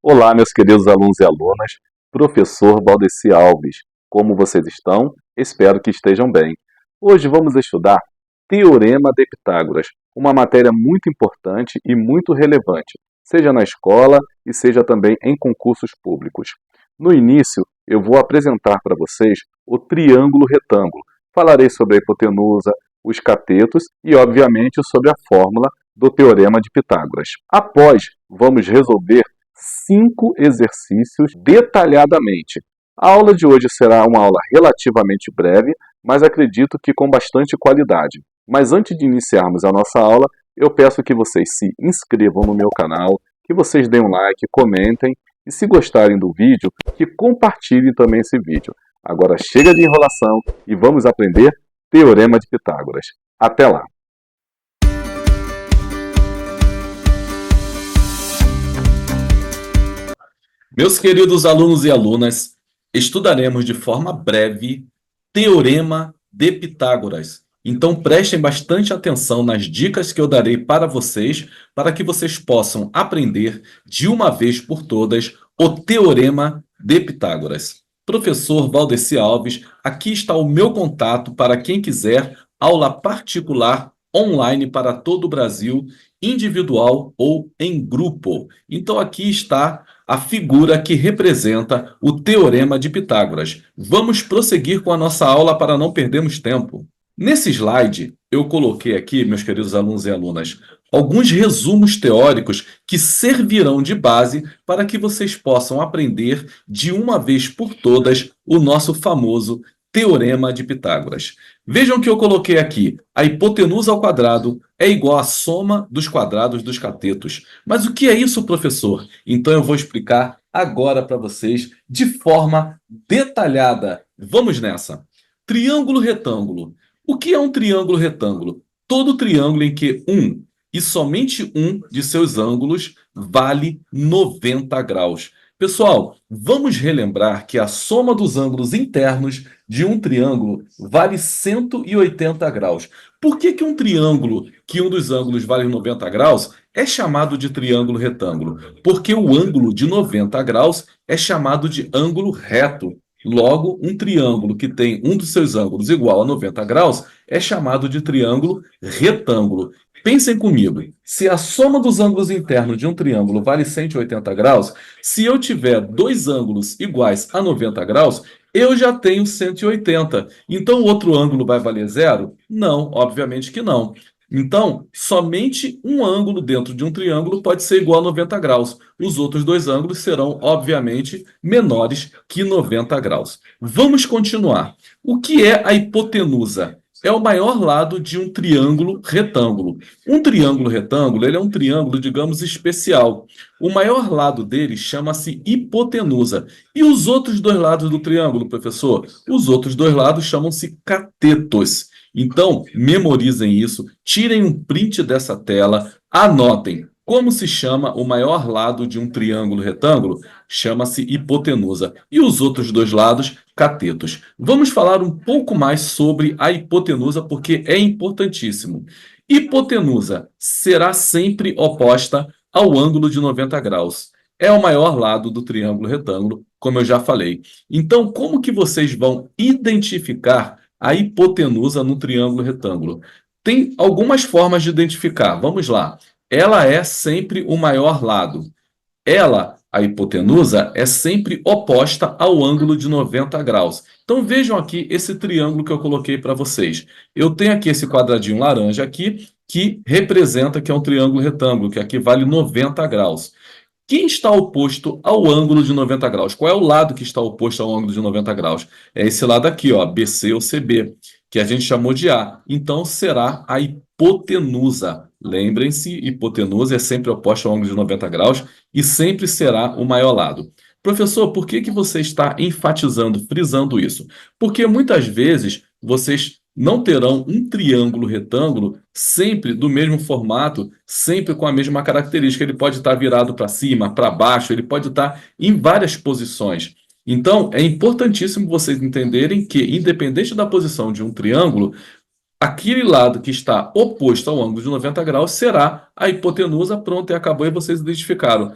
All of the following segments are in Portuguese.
Olá, meus queridos alunos e alunas, professor Valdeci Alves. Como vocês estão? Espero que estejam bem. Hoje vamos estudar Teorema de Pitágoras, uma matéria muito importante e muito relevante, seja na escola e seja também em concursos públicos. No início, eu vou apresentar para vocês o triângulo retângulo. Falarei sobre a hipotenusa, os catetos e, obviamente, sobre a fórmula do Teorema de Pitágoras. Após, vamos resolver 5 exercícios detalhadamente. A aula de hoje será uma aula relativamente breve, mas acredito que com bastante qualidade. Mas antes de iniciarmos a nossa aula, eu peço que vocês se inscrevam no meu canal, que vocês deem um like, comentem e, se gostarem do vídeo, que compartilhem também esse vídeo. Agora chega de enrolação e vamos aprender Teorema de Pitágoras. Até lá! Meus queridos alunos e alunas, estudaremos de forma breve Teorema de Pitágoras. Então prestem bastante atenção nas dicas que eu darei para vocês que vocês possam aprender de uma vez por todas o Teorema de Pitágoras. Professor Valdeci Alves, aqui está o meu contato para quem quiser aula particular online para todo o Brasil, individual ou em grupo. Então aqui está a figura que representa o Teorema de Pitágoras. Vamos prosseguir com a nossa aula para não perdermos tempo. Nesse slide, eu coloquei aqui, meus queridos alunos e alunas, alguns resumos teóricos que servirão de base para que vocês possam aprender de uma vez por todas o nosso famoso Teorema de Pitágoras. Vejam que eu coloquei aqui, a hipotenusa ao quadrado é igual à soma dos quadrados dos catetos. Mas o que é isso, professor? Então eu vou explicar agora para vocês de forma detalhada. Vamos nessa. Triângulo retângulo. O que é um triângulo retângulo? Todo triângulo em que um e somente um de seus ângulos vale 90 graus. Pessoal, vamos relembrar que a soma dos ângulos internos de um triângulo vale 180 graus. Por que um triângulo que um dos ângulos vale 90 graus é chamado de triângulo retângulo? Porque o ângulo de 90 graus é chamado de ângulo reto. Logo, um triângulo que tem um dos seus ângulos igual a 90 graus é chamado de triângulo retângulo. Pensem comigo, se a soma dos ângulos internos de um triângulo vale 180 graus, se eu tiver dois ângulos iguais a 90 graus, eu já tenho 180. Então, o outro ângulo vai valer zero? Não, obviamente que não. Então, somente um ângulo dentro de um triângulo pode ser igual a 90 graus. Os outros dois ângulos serão, obviamente, menores que 90 graus. Vamos continuar. O que é a hipotenusa? É o maior lado de um triângulo retângulo. Um triângulo retângulo, ele é um triângulo, digamos, especial. O maior lado dele chama-se hipotenusa. E os outros dois lados do triângulo, professor? Os outros dois lados chamam-se catetos. Então, memorizem isso, tirem um print dessa tela, anotem. Como se chama o maior lado de um triângulo retângulo? Chama-se hipotenusa. E os outros dois lados, catetos. Vamos falar um pouco mais sobre a hipotenusa, porque é importantíssimo. Hipotenusa será sempre oposta ao ângulo de 90 graus. É o maior lado do triângulo retângulo, como eu já falei. Então, como que vocês vão identificar a hipotenusa no triângulo retângulo? Tem algumas formas de identificar. Vamos lá. Ela é sempre o maior lado. Ela, a hipotenusa, é sempre oposta ao ângulo de 90 graus. Então vejam aqui esse triângulo que eu coloquei para vocês. Eu tenho aqui esse quadradinho laranja aqui, que representa que é um triângulo retângulo, que aqui vale 90 graus. Quem está oposto ao ângulo de 90 graus? Qual é o lado que está oposto ao ângulo de 90 graus? É esse lado aqui, ó, BC ou CB, que a gente chamou de A. Então será a hipotenusa. Lembrem-se, hipotenusa é sempre oposta ao ângulo de 90 graus e sempre será o maior lado. Professor, por que você está enfatizando, frisando isso? Porque muitas vezes vocês não terão um triângulo retângulo sempre do mesmo formato, sempre com a mesma característica. Ele pode estar virado para cima, para baixo, ele pode estar em várias posições. Então, é importantíssimo vocês entenderem que, independente da posição de um triângulo, aquele lado que está oposto ao ângulo de 90 graus será a hipotenusa. Pronto, e acabou, e vocês identificaram.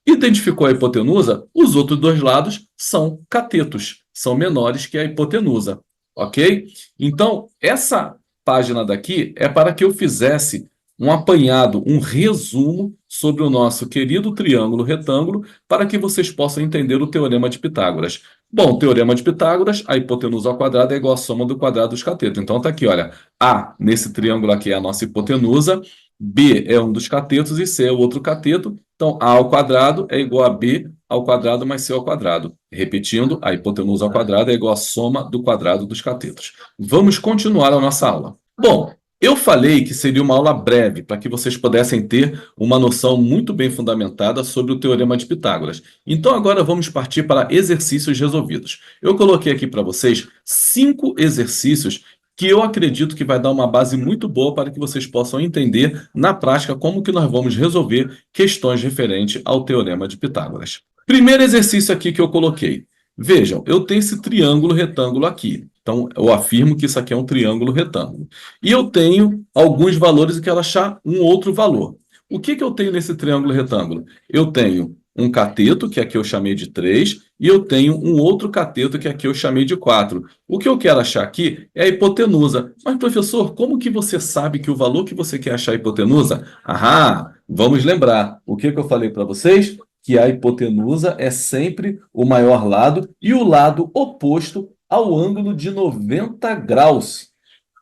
Identificou a hipotenusa? Os outros dois lados são catetos, são menores que a hipotenusa, ok? Então, essa página daqui é para que eu fizesse um apanhado, um resumo sobre o nosso querido triângulo retângulo, para que vocês possam entender o teorema de Pitágoras. Bom, teorema de Pitágoras, a hipotenusa ao quadrado é igual à soma do quadrado dos catetos. Então, tá aqui, olha, A, nesse triângulo aqui, é a nossa hipotenusa, B é um dos catetos e C é o outro cateto. Então, A ao quadrado é igual a B ao quadrado mais C ao quadrado. Repetindo, a hipotenusa ao quadrado é igual à soma do quadrado dos catetos. Vamos continuar a nossa aula. Bom, eu falei que seria uma aula breve, para que vocês pudessem ter uma noção muito bem fundamentada sobre o teorema de Pitágoras. Então, agora vamos partir para exercícios resolvidos. Eu coloquei aqui para vocês 5 exercícios que eu acredito que vai dar uma base muito boa para que vocês possam entender na prática como que nós vamos resolver questões referentes ao teorema de Pitágoras. Primeiro exercício aqui que eu coloquei. Vejam, eu tenho esse triângulo retângulo aqui. Então, eu afirmo que isso aqui é um triângulo retângulo. E eu tenho alguns valores e quero achar um outro valor. O que eu tenho nesse triângulo retângulo? Eu tenho um cateto, que aqui eu chamei de 3, e eu tenho um outro cateto, que aqui eu chamei de 4. O que eu quero achar aqui é a hipotenusa. Mas, professor, como que você sabe que o valor que você quer achar é a hipotenusa? Ah, vamos lembrar. O que eu falei para vocês? Que a hipotenusa é sempre o maior lado e o lado oposto ao ângulo de 90 graus.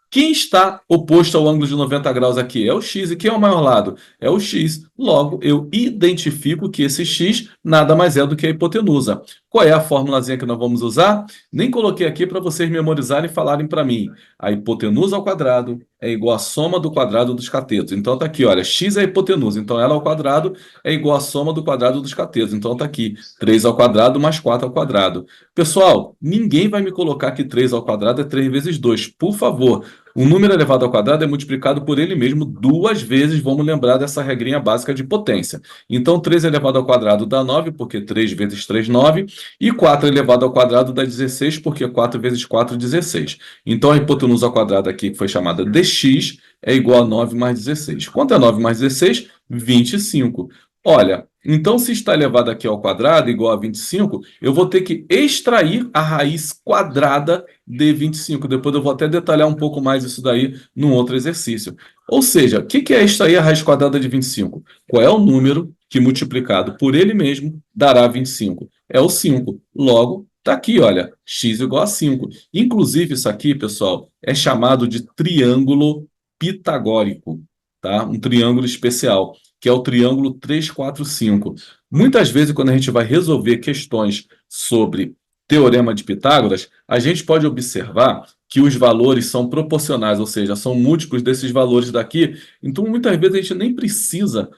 Quem está oposto ao ângulo de 90 graus aqui é o x. E quem é o maior lado? É o x. Logo, eu identifico que esse x nada mais é do que a hipotenusa. Qual é a formulazinha que nós vamos usar? Nem coloquei aqui para vocês memorizarem e falarem para mim. A hipotenusa ao quadrado é igual à soma do quadrado dos catetos. Então está aqui, olha, x é a hipotenusa. Então ela ao quadrado é igual à soma do quadrado dos catetos. Então está aqui, 3 ao quadrado mais 4 ao quadrado. Pessoal, ninguém vai me colocar que 3 ao quadrado é 3 vezes 2. Por favor. O número elevado ao quadrado é multiplicado por ele mesmo 2 vezes. Vamos lembrar dessa regrinha básica de potência. Então, 3 elevado ao quadrado dá 9, porque 3 vezes 3, 9. E 4 elevado ao quadrado dá 16, porque 4 vezes 4, 16. Então, a hipotenusa ao quadrado aqui, que foi chamada de x, é igual a 9 mais 16. Quanto é 9 mais 16? 25. Olha, então se está elevado aqui ao quadrado igual a 25, eu vou ter que extrair a raiz quadrada de 25. Depois eu vou até detalhar um pouco mais isso daí num outro exercício. Ou seja, o que é extrair a raiz quadrada de 25? Qual é o número que multiplicado por ele mesmo dará 25? É o 5. Logo, está aqui, olha, x igual a 5. Inclusive isso aqui, pessoal, é chamado de triângulo pitagórico, tá? Um triângulo especial, que é o triângulo 3, 4, 5. Muitas vezes, quando a gente vai resolver questões sobre teorema de Pitágoras, a gente pode observar que os valores são proporcionais, ou seja, são múltiplos desses valores daqui. Então, muitas vezes, a gente nem precisa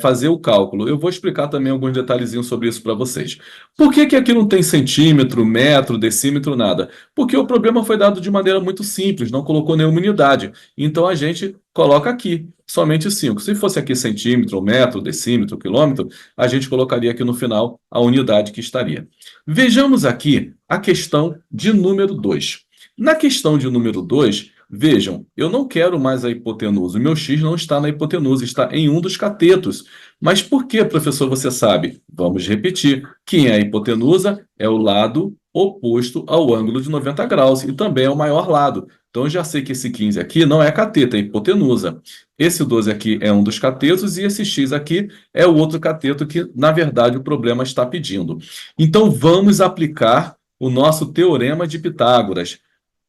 fazer o cálculo. Eu vou explicar também alguns detalhezinhos sobre isso para vocês. Por que aqui não tem centímetro, metro, decímetro, nada? Porque o problema foi dado de maneira muito simples, não colocou nenhuma unidade. Então, a gente coloca aqui somente 5. Se fosse aqui centímetro, metro, decímetro, quilômetro, a gente colocaria aqui no final a unidade que estaria. Vejamos aqui a questão de número 2. Na questão de número 2, vejam, eu não quero mais a hipotenusa. O meu x não está na hipotenusa, está em um dos catetos. Mas por que, professor, você sabe? Vamos repetir. Quem é a hipotenusa é o lado oposto ao ângulo de 90 graus e também é o maior lado. Então, eu já sei que esse 15 aqui não é cateto, é hipotenusa. Esse 12 aqui é um dos catetos e esse x aqui é o outro cateto que, na verdade, o problema está pedindo. Então, vamos aplicar o nosso teorema de Pitágoras.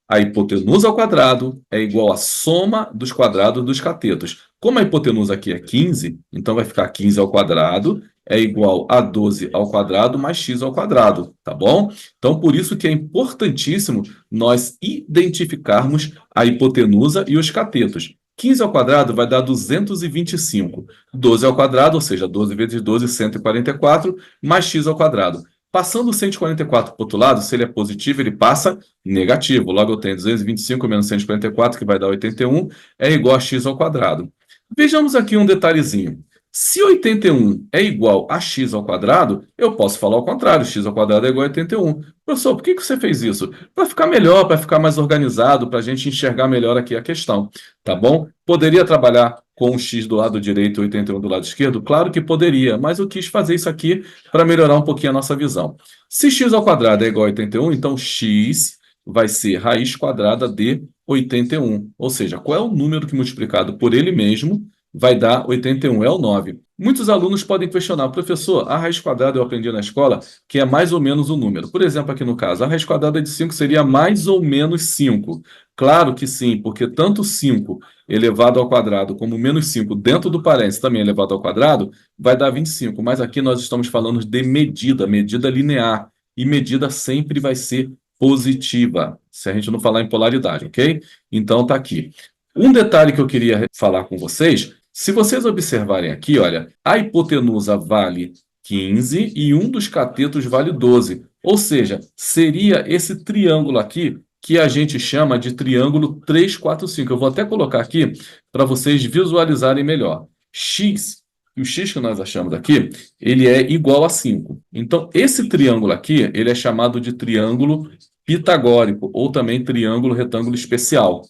A hipotenusa ao quadrado é igual à soma dos quadrados dos catetos. Como a hipotenusa aqui é 15, então vai ficar 15 ao quadrado é igual a 12 ao quadrado mais x ao quadrado, tá bom? Então, por isso que é importantíssimo nós identificarmos a hipotenusa e os catetos. 15 ao quadrado vai dar 225. 12 ao quadrado, ou seja, 12 vezes 12, 144, mais x ao quadrado. Passando o 144 para o outro lado, se ele é positivo, ele passa negativo. Logo, eu tenho 225 menos 144, que vai dar 81, é igual a x ao quadrado. Vejamos aqui um detalhezinho. Se 81 é igual a x ao quadrado, eu posso falar ao contrário, x ao quadrado é igual a 81. Professor, por que você fez isso? Para ficar melhor, para ficar mais organizado, para a gente enxergar melhor aqui a questão, tá bom? Poderia trabalhar com o x do lado direito e 81 do lado esquerdo? Claro que poderia, mas eu quis fazer isso aqui para melhorar um pouquinho a nossa visão. Se x ao quadrado é igual a 81, então x vai ser raiz quadrada de 81. Ou seja, qual é o número que multiplicado por ele mesmo vai dar 81? É o 9. Muitos alunos podem questionar, professor, a raiz quadrada eu aprendi na escola que é mais ou menos o número. Por exemplo, aqui no caso, a raiz quadrada de 5 seria mais ou menos 5. Claro que sim, porque tanto 5 elevado ao quadrado como menos 5 dentro do parênteses também elevado ao quadrado vai dar 25. Mas aqui nós estamos falando de medida, medida linear. E medida sempre vai ser positiva, se a gente não falar em polaridade, ok? Então tá aqui. Um detalhe que eu queria falar com vocês, se vocês observarem aqui, olha, a hipotenusa vale 15 e um dos catetos vale 12. Ou seja, seria esse triângulo aqui que a gente chama de triângulo 3, 4, 5. Eu vou até colocar aqui para vocês visualizarem melhor. X, e o x que nós achamos aqui, ele é igual a 5. Então, esse triângulo aqui, ele é chamado de triângulo pitagórico, ou também triângulo retângulo especial,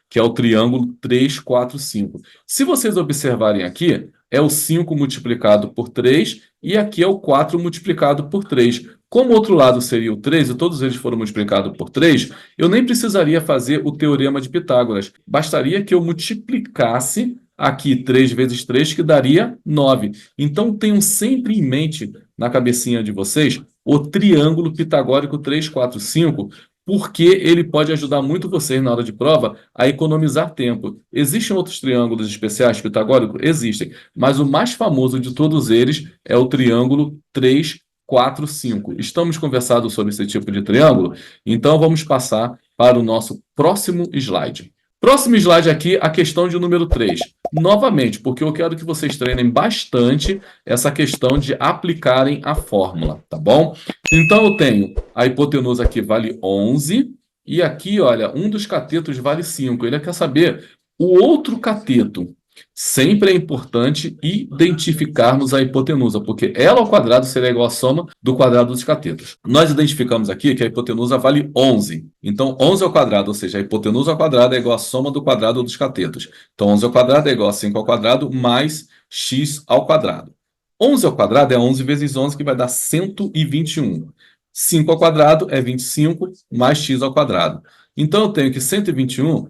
que é o triângulo 3, 4, 5. Se vocês observarem aqui, é o 5 multiplicado por 3 e aqui é o 4 multiplicado por 3. Como o outro lado seria o 3 e todos eles foram multiplicados por 3, eu nem precisaria fazer o teorema de Pitágoras. Bastaria que eu multiplicasse aqui 3 vezes 3, que daria 9. Então, tenham sempre em mente, na cabecinha de vocês, o triângulo pitagórico 3, 4, 5, porque ele pode ajudar muito vocês na hora de prova a economizar tempo. Existem outros triângulos especiais pitagóricos? Existem, mas o mais famoso de todos eles é o triângulo 3, 4, 5. Estamos conversando sobre esse tipo de triângulo? Então vamos passar para o nosso próximo slide. Próximo slide aqui, a questão de número 3. Novamente, porque eu quero que vocês treinem bastante essa questão de aplicarem a fórmula, tá bom? Então, eu tenho a hipotenusa aqui vale 11, e aqui, olha, um dos catetos vale 5. Ele quer saber o outro cateto. Sempre é importante identificarmos a hipotenusa, porque ela ao quadrado será igual à soma do quadrado dos catetos. Nós identificamos aqui que a hipotenusa vale 11. Então, 11 ao quadrado, ou seja, a hipotenusa ao quadrado é igual à soma do quadrado dos catetos. Então, 11 ao quadrado é igual a 5 ao quadrado mais x ao quadrado. 11 ao quadrado é 11 vezes 11, que vai dar 121. 5 ao quadrado é 25 mais x ao quadrado. Então, eu tenho que 121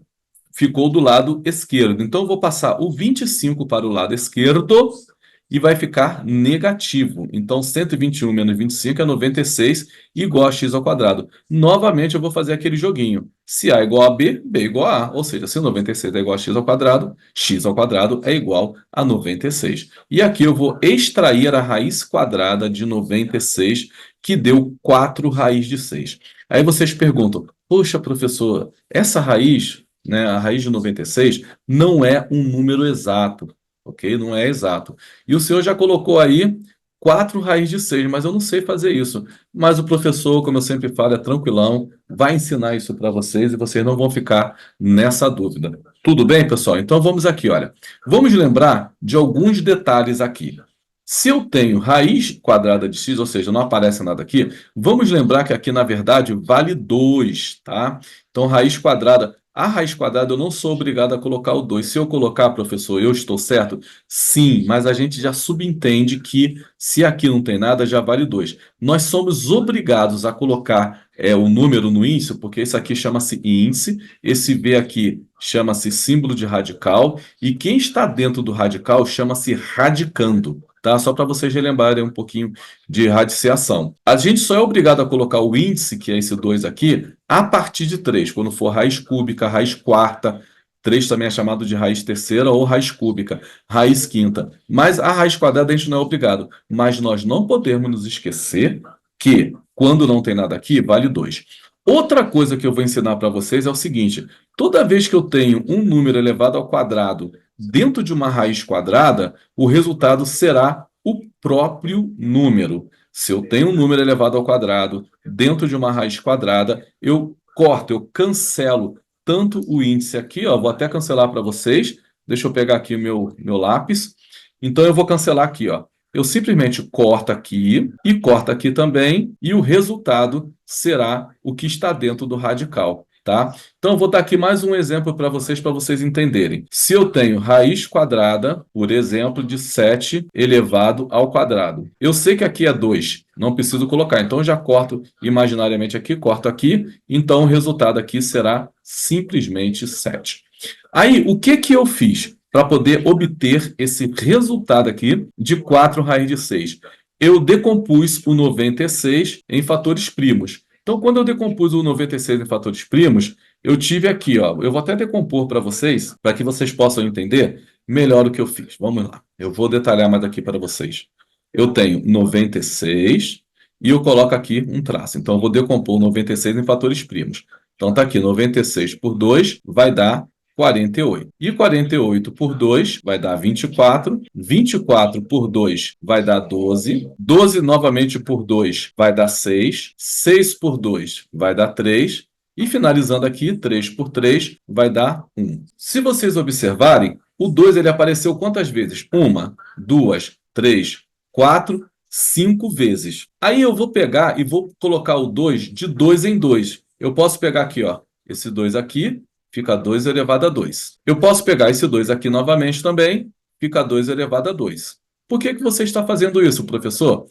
ficou do lado esquerdo. Então, eu vou passar o 25 para o lado esquerdo e vai ficar negativo. Então, 121 menos 25 é 96, igual a x ao quadrado. Novamente, eu vou fazer aquele joguinho. Se A é igual a B, B é igual a A. Ou seja, se 96 é igual a x ao quadrado é igual a 96. E aqui eu vou extrair a raiz quadrada de 96, que deu 4 raiz de 6. Aí vocês perguntam, poxa, professor, essa raiz, né, a raiz de 96, não é um número exato, ok? Não é exato. E o senhor já colocou aí 4 raiz de 6, mas eu não sei fazer isso. Mas o professor, como eu sempre falo, é tranquilão, vai ensinar isso para vocês e vocês não vão ficar nessa dúvida. Tudo bem, pessoal? Então vamos aqui, olha. Vamos lembrar de alguns detalhes aqui. Se eu tenho raiz quadrada de x, ou seja, não aparece nada aqui, vamos lembrar que aqui, na verdade, vale 2, tá? Então, raiz quadrada. A raiz quadrada eu não sou obrigado a colocar o 2. Se eu colocar, professor, eu estou certo? Sim, mas a gente já subentende que se aqui não tem nada, já vale 2. Nós somos obrigados a colocar o número no índice, porque isso aqui chama-se índice, esse V aqui chama-se símbolo de radical, e quem está dentro do radical chama-se radicando. Tá? Só para vocês relembrarem um pouquinho de radiciação. A gente só é obrigado a colocar o índice, que é esse 2 aqui, a partir de 3, quando for raiz cúbica, raiz quarta, 3 também é chamado de raiz terceira ou raiz cúbica, raiz quinta. Mas a raiz quadrada a gente não é obrigado. Mas nós não podemos nos esquecer que, quando não tem nada aqui, vale 2. Outra coisa que eu vou ensinar para vocês é o seguinte, toda vez que eu tenho um número elevado ao quadrado dentro de uma raiz quadrada, o resultado será o próprio número. Se eu tenho um número elevado ao quadrado dentro de uma raiz quadrada, eu corto, eu cancelo tanto o índice aqui, ó, vou até cancelar para vocês. Deixa eu pegar aqui o meu lápis. Então, eu vou cancelar aqui, ó. Eu simplesmente corto aqui e corto aqui também, e o resultado será o que está dentro do radical. tá? Então, eu vou dar aqui mais um exemplo para vocês entenderem. Se eu tenho raiz quadrada, por exemplo, de 7 elevado ao quadrado. Eu sei que aqui é 2, não preciso colocar. Então, eu já corto imaginariamente aqui, corto aqui. Então, o resultado aqui será simplesmente 7. Aí, o que que eu fiz para poder obter esse resultado aqui de 4 raiz de 6? Eu decompus o 96 em fatores primos. Então, quando eu decompus o 96 em fatores primos, eu tive aqui, ó, eu vou até decompor para vocês, para que vocês possam entender melhor o que eu fiz. Vamos lá, eu vou detalhar mais aqui para vocês. Eu tenho 96 e eu coloco aqui um traço. Então, eu vou decompor o 96 em fatores primos. Então, tá aqui, 96 por 2 vai dar 48. E 48 por 2 vai dar 24. 24 por 2 vai dar 12. 12 novamente por 2 vai dar 6. 6 por 2 vai dar 3. E finalizando aqui, 3 por 3 vai dar 1. Se vocês observarem, o 2 ele apareceu quantas vezes? 1, 2, 3, 4, 5 vezes. Aí eu vou pegar e vou colocar o 2 de 2 em 2. Eu posso pegar aqui, ó, esse 2 aqui, fica 2 elevado a 2. Eu posso pegar esse 2 aqui novamente também, fica 2 elevado a 2. Por que que você está fazendo isso, professor?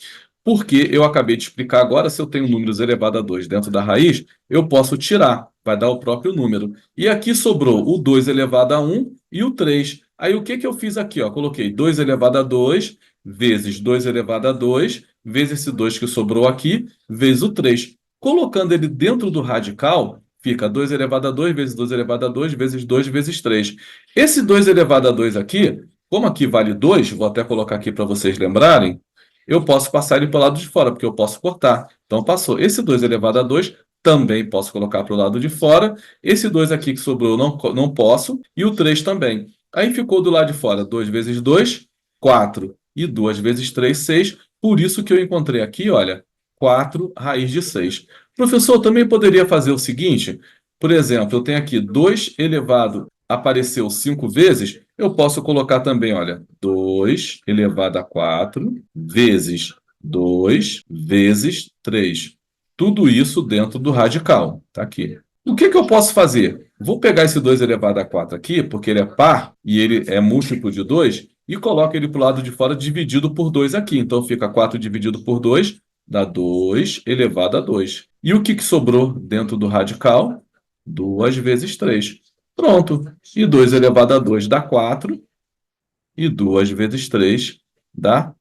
Porque eu acabei de explicar agora, se eu tenho números elevado a 2 dentro da raiz, eu posso tirar, vai dar o próprio número. E aqui sobrou o 2 elevado a 1 e o 3. Aí o que que eu fiz aqui? Ó? Coloquei 2 elevado a 2 vezes 2 elevado a 2, vezes esse 2 que sobrou aqui, vezes o 3. Colocando ele dentro do radical, fica 2 elevado a 2 vezes 2 elevado a 2 vezes 2 vezes 3. Esse 2 elevado a 2 aqui, como aqui vale 2, vou até colocar aqui para vocês lembrarem, eu posso passar ele para o lado de fora, porque eu posso cortar. Então, passou. Esse 2 elevado a 2 também posso colocar para o lado de fora. Esse 2 aqui que sobrou não posso. E o 3 também. Aí ficou do lado de fora 2 vezes 2, 4. E 2 vezes 3, 6. Por isso que eu encontrei aqui, olha, 4 raiz de 6. Professor, eu também poderia fazer o seguinte. Por exemplo, eu tenho aqui 2 elevado apareceu 5 vezes, eu posso colocar também, olha, 2 elevado a 4 vezes 2 vezes 3. Tudo isso dentro do radical. Tá aqui. O que que eu posso fazer? Vou pegar esse 2 elevado a 4 aqui, porque ele é par e ele é múltiplo de 2, e coloco ele para o lado de fora dividido por 2 aqui. Então, fica 4 dividido por 2, dá 2 elevado a 2. E o que que sobrou dentro do radical? 2 vezes 3. Pronto. E 2 elevado a 2 dá 4. E 2 vezes 3 dá...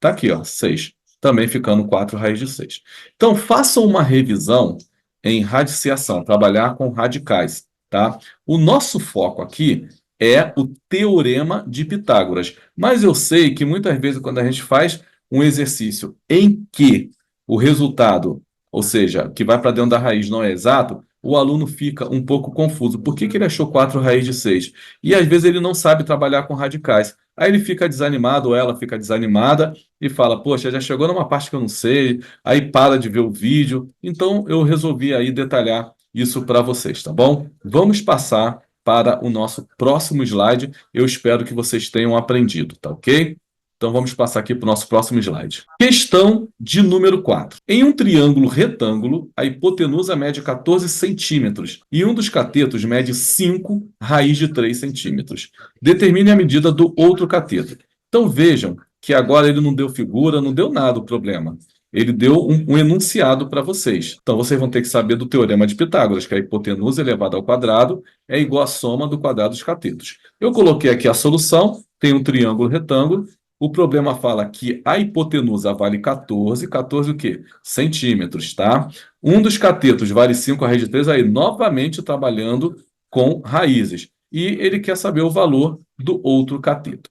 Tá aqui, ó, 6. Também ficando 4 raiz de 6. Então, façam uma revisão em radiciação, trabalhar com radicais, tá? O nosso foco aqui é o teorema de Pitágoras. Mas eu sei que muitas vezes, quando a gente faz um exercício em que o resultado, ou seja, que vai para dentro da raiz não é exato, o aluno fica um pouco confuso. Por que que ele achou 4 raiz de 6? E às vezes ele não sabe trabalhar com radicais. Aí ele fica desanimado, ou ela fica desanimada, e fala, poxa, já chegou numa parte que eu não sei, aí para de ver o vídeo. Então, eu resolvi aí detalhar isso para vocês, tá bom? Vamos passar para o nosso próximo slide. Eu espero que vocês tenham aprendido, tá ok? Então, vamos passar aqui para o nosso próximo slide. Questão de número 4. Em um triângulo retângulo, a hipotenusa mede 14 centímetros e um dos catetos mede 5 raiz de 3 centímetros. Determine a medida do outro cateto. Então, vejam que agora ele não deu figura, não deu nada o problema. Ele deu um enunciado para vocês. Então, vocês vão ter que saber do teorema de Pitágoras, que a hipotenusa elevada ao quadrado é igual à soma do quadrado dos catetos. Eu coloquei aqui a solução, tem um triângulo retângulo. O problema fala que a hipotenusa vale 14. 14 o quê? Centímetros, tá? Um dos catetos vale 5 raiz de 3, aí novamente trabalhando com raízes. E ele quer saber o valor do outro cateto.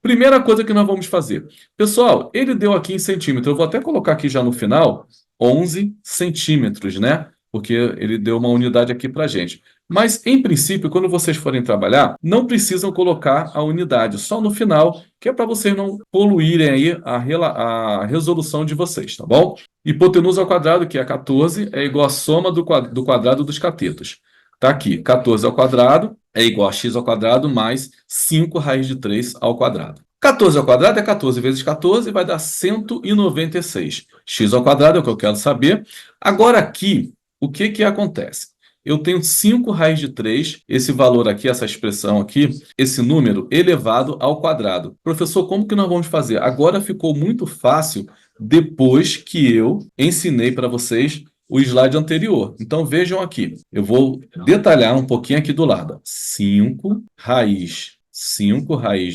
Primeira coisa que nós vamos fazer. Pessoal, ele deu aqui em centímetros. Eu vou até colocar aqui já no final 11 centímetros, né? Porque ele deu uma unidade aqui para a gente. Mas, em princípio, quando vocês forem trabalhar, não precisam colocar a unidade, só no final, que é para vocês não poluírem aí a resolução de vocês, tá bom? Hipotenusa ao quadrado, que é 14, é igual à soma do quadrado dos catetos. Tá aqui, 14 ao quadrado é igual a x ao quadrado mais 5 raiz de 3 ao quadrado. 14 ao quadrado é 14 vezes 14, vai dar 196. X ao quadrado é o que eu quero saber. Agora aqui, o que que acontece? eu tenho 5 raiz de 3, esse valor aqui, essa expressão aqui, esse número elevado ao quadrado. Professor, como que nós vamos fazer? Agora ficou muito fácil depois que eu ensinei para vocês o slide anterior. Então vejam aqui, eu vou detalhar um pouquinho aqui do lado. 5 raiz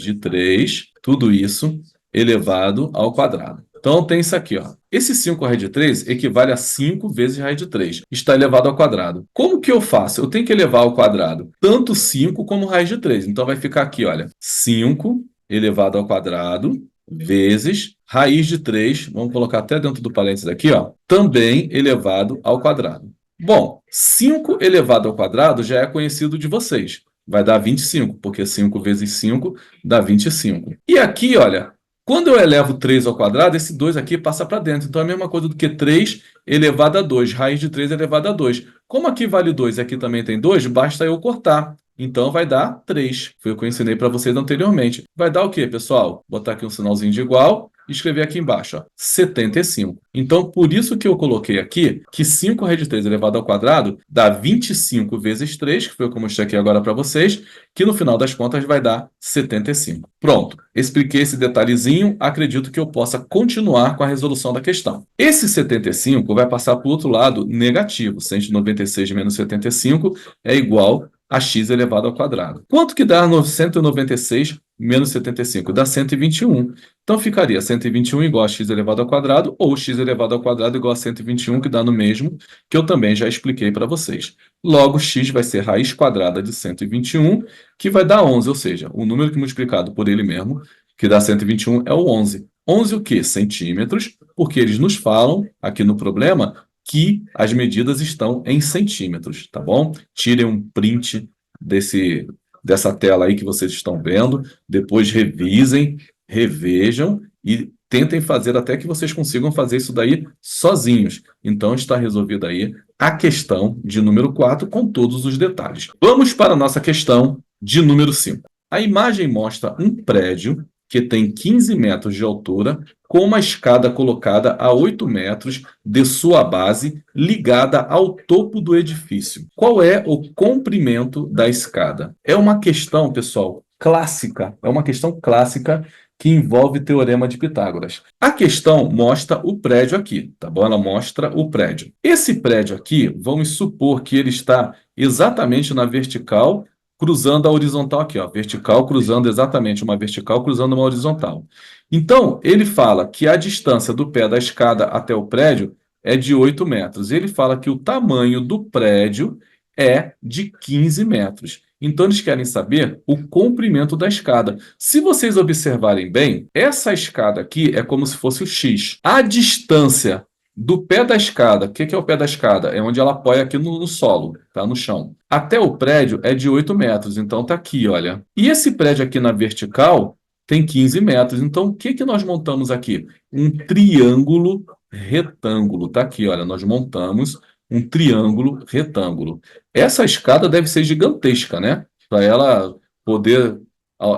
de 3, tudo isso elevado ao quadrado. Então tem isso aqui, ó. Esse 5 raiz de 3 equivale a 5 vezes raiz de 3. Está elevado ao quadrado. Como que eu faço? Eu tenho que elevar ao quadrado tanto 5 como raiz de 3. Então vai ficar aqui, olha, 5 elevado ao quadrado vezes raiz de 3, vamos colocar até dentro do parênteses aqui, ó, também elevado ao quadrado. Bom, 5 elevado ao quadrado já é conhecido de vocês. Vai dar 25, porque 5 vezes 5 dá 25. E aqui, olha, quando eu elevo 3 ao quadrado, esse 2 aqui passa para dentro. Então é a mesma coisa do que 3 elevado a 2. Raiz de 3 elevado a 2. Como aqui vale 2 e aqui também tem 2, basta eu cortar. Então vai dar 3. Foi o que eu ensinei para vocês anteriormente. Vai dar o quê, pessoal? Botar aqui um sinalzinho de igual e escrever aqui embaixo, ó, 75. Então, por isso que eu coloquei aqui que 5 raiz de 3 elevado ao quadrado dá 25 vezes 3, que foi o que eu mostrei aqui agora para vocês, que no final das contas vai dar 75. Pronto, expliquei esse detalhezinho, acredito que eu possa continuar com a resolução da questão. Esse 75 vai passar para o outro lado negativo. 196 menos 75 é igual a x elevado ao quadrado. Quanto que dá 196 menos 75? Dá 121. Então ficaria 121 igual a x elevado ao quadrado, ou x elevado ao quadrado igual a 121, que dá no mesmo, que eu também já expliquei para vocês. Logo, x vai ser raiz quadrada de 121, que vai dar 11, ou seja, o número que multiplicado por ele mesmo, que dá 121, é o 11. 11 o quê? Centímetros, porque eles nos falam, aqui no problema, que as medidas estão em centímetros, tá bom? Tirem um print dessa tela aí que vocês estão vendo, depois revisem, revejam e tentem fazer até que vocês consigam fazer isso daí sozinhos. Então está resolvida aí a questão de número 4 com todos os detalhes. Vamos para a nossa questão de número 5. A imagem mostra um prédio que tem 15 metros de altura, com uma escada colocada a 8 metros de sua base, ligada ao topo do edifício. Qual é o comprimento da escada? É uma questão, pessoal, clássica. É uma questão clássica que envolve o Teorema de Pitágoras. A questão mostra o prédio aqui, tá bom? Ela mostra o prédio. Esse prédio aqui, vamos supor que ele está exatamente na vertical, cruzando a horizontal aqui, ó, vertical cruzando exatamente uma vertical, cruzando uma horizontal. Então, ele fala que a distância do pé da escada até o prédio é de 8 metros. Ele fala que o tamanho do prédio é de 15 metros. Então, eles querem saber o comprimento da escada. Se vocês observarem bem, essa escada aqui é como se fosse o X. A distância do pé da escada, o que é o pé da escada? É onde ela apoia aqui no solo, tá? No chão. Até o prédio é de 8 metros, então tá aqui, olha. E esse prédio aqui na vertical tem 15 metros. Então, o que nós montamos aqui? Um triângulo retângulo. Tá aqui, olha, nós montamos um triângulo retângulo. Essa escada deve ser gigantesca, né? Para ela poder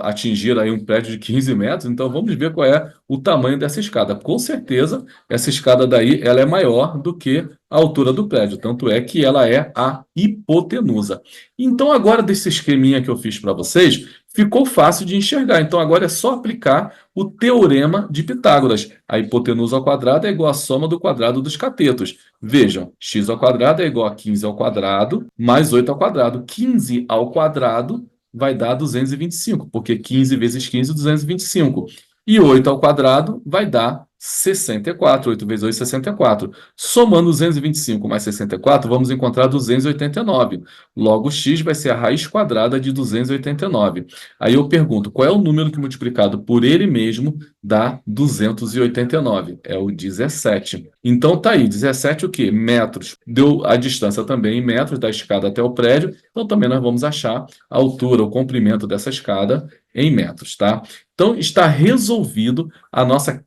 atingir aí um prédio de 15 metros, então vamos ver qual é o tamanho dessa escada. Com certeza, essa escada daí ela é maior do que a altura do prédio, tanto é que ela é a hipotenusa. Então, agora desse esqueminha que eu fiz para vocês, ficou fácil de enxergar. Então, agora é só aplicar o Teorema de Pitágoras. A hipotenusa ao quadrado é igual à soma do quadrado dos catetos. Vejam, x ao quadrado é igual a 15 ao quadrado mais 8 ao quadrado. 15 ao quadrado vai dar 225, porque 15 vezes 15 é 225. E 8 ao quadrado vai dar 64. 8 vezes 8, 64. Somando 225 mais 64, vamos encontrar 289. Logo, x vai ser a raiz quadrada de 289. Aí eu pergunto, qual é o número que multiplicado por ele mesmo dá 289? É o 17. Então tá aí, 17 o quê? Metros. Deu a distância também em metros da escada até o prédio, então também nós vamos achar a altura, o comprimento dessa escada em metros, tá? Então está resolvido a nossa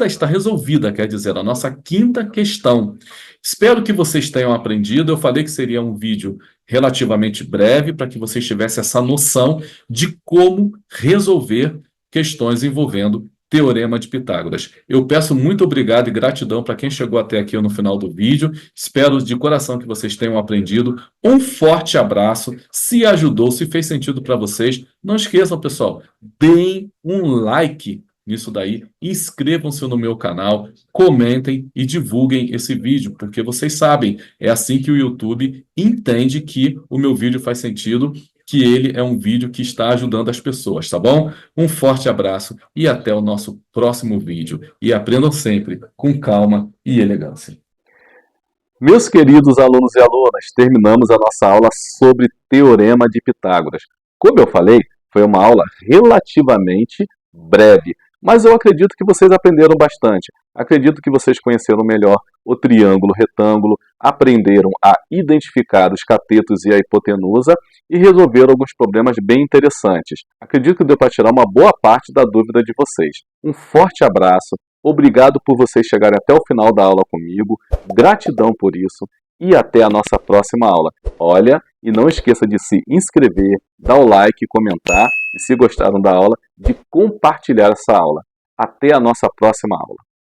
está resolvida, quer dizer, a nossa quinta questão. Espero que vocês tenham aprendido. Eu falei que seria um vídeo relativamente breve para que vocês tivessem essa noção de como resolver questões envolvendo Teorema de Pitágoras. Eu peço muito obrigado e gratidão para quem chegou até aqui no final do vídeo. Espero de coração que vocês tenham aprendido. Um forte abraço. Se ajudou, se fez sentido para vocês, não esqueçam, pessoal, deem um like nisso daí, inscrevam-se no meu canal, comentem e divulguem esse vídeo, porque vocês sabem, é assim que o YouTube entende que o meu vídeo faz sentido, que ele é um vídeo que está ajudando as pessoas, tá bom? Um forte abraço e até o nosso próximo vídeo. E aprendam sempre com calma e elegância. Meus queridos alunos e alunas, terminamos a nossa aula sobre Teorema de Pitágoras. Como eu falei, foi uma aula relativamente breve, mas eu acredito que vocês aprenderam bastante. Acredito que vocês conheceram melhor o triângulo retângulo, aprenderam a identificar os catetos e a hipotenusa e resolveram alguns problemas bem interessantes. Acredito que deu para tirar uma boa parte da dúvida de vocês. Um forte abraço, obrigado por vocês chegarem até o final da aula comigo, gratidão por isso e até a nossa próxima aula. Olha, e não esqueça de se inscrever, dar o like, comentar e, se gostaram da aula, de compartilhar essa aula. Até a nossa próxima aula.